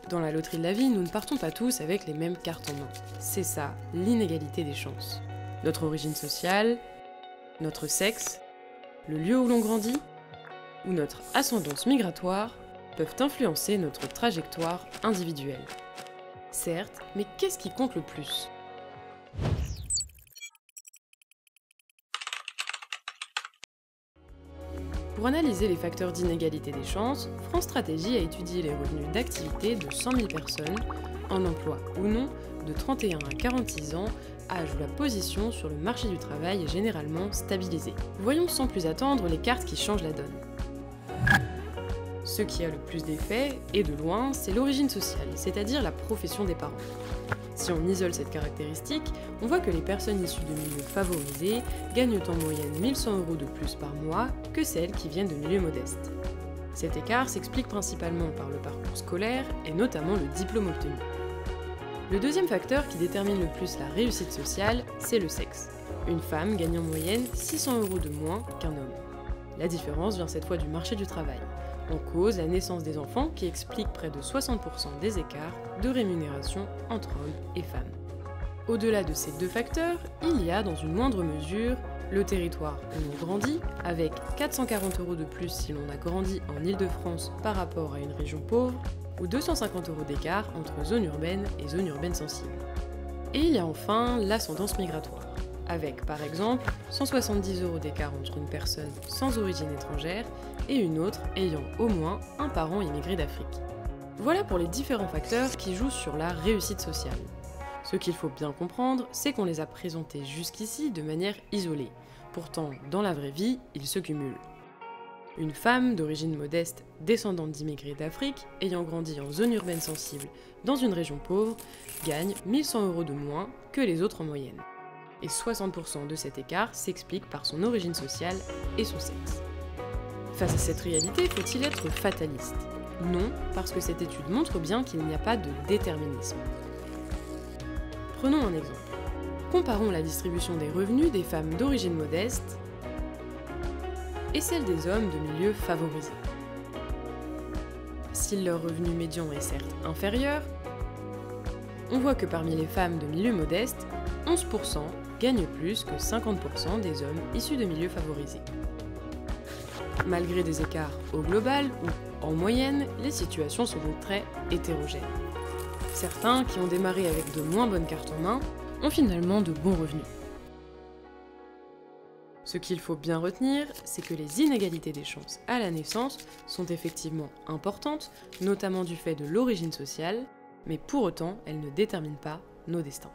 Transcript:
Dans la loterie de la vie, nous ne partons pas tous avec les mêmes cartes en main. C'est ça, l'inégalité des chances. Notre origine sociale, notre sexe, le lieu où l'on grandit, ou notre ascendance migratoire peuvent influencer notre trajectoire individuelle. Certes, mais qu'est-ce qui compte le plus ? Pour analyser les facteurs d'inégalité des chances, France Stratégie a étudié les revenus d'activité de 100 000 personnes, en emploi ou non, de 31 à 46 ans, âge où la position sur le marché du travail est généralement stabilisée. Voyons sans plus attendre les cartes qui changent la donne. Ce qui a le plus d'effet, et de loin, c'est l'origine sociale, c'est-à-dire la profession des parents. Si on isole cette caractéristique, on voit que les personnes issues de milieux favorisés gagnent en moyenne 1 100 € de plus par mois que celles qui viennent de milieux modestes. Cet écart s'explique principalement par le parcours scolaire et notamment le diplôme obtenu. Le deuxième facteur qui détermine le plus la réussite sociale, c'est le sexe. Une femme gagne en moyenne 600 € de moins qu'un homme. La différence vient cette fois du marché du travail. En cause, la naissance des enfants qui explique près de 60% des écarts de rémunération entre hommes et femmes. Au-delà de ces deux facteurs, il y a dans une moindre mesure le territoire où l'on grandit, avec 440 € de plus si l'on a grandi en Île-de-France par rapport à une région pauvre, ou 250 € d'écart entre zone urbaine et zone urbaine sensible. Et il y a enfin l'ascendance migratoire, avec par exemple 170 € d'écart entre une personne sans origine étrangère et une autre ayant au moins un parent immigré d'Afrique. Voilà pour les différents facteurs qui jouent sur la réussite sociale. Ce qu'il faut bien comprendre, c'est qu'on les a présentés jusqu'ici de manière isolée. Pourtant, dans la vraie vie, ils se cumulent. Une femme d'origine modeste, descendante d'immigrés d'Afrique, ayant grandi en zone urbaine sensible dans une région pauvre, gagne 1 100 € de moins que les autres en moyenne. Et 60% de cet écart s'explique par son origine sociale et son sexe. Face à cette réalité, faut-il être fataliste ? Non, parce que cette étude montre bien qu'il n'y a pas de déterminisme. Prenons un exemple. Comparons la distribution des revenus des femmes d'origine modeste et celle des hommes de milieux favorisés. Si leur revenu médian est certes inférieur, on voit que parmi les femmes de milieux modestes, 11% gagnent plus que 50% des hommes issus de milieux favorisés. Malgré des écarts au global ou en moyenne, les situations sont donc très hétérogènes. Certains qui ont démarré avec de moins bonnes cartes en main ont finalement de bons revenus. Ce qu'il faut bien retenir, c'est que les inégalités des chances à la naissance sont effectivement importantes, notamment du fait de l'origine sociale, mais pour autant, elles ne déterminent pas nos destins.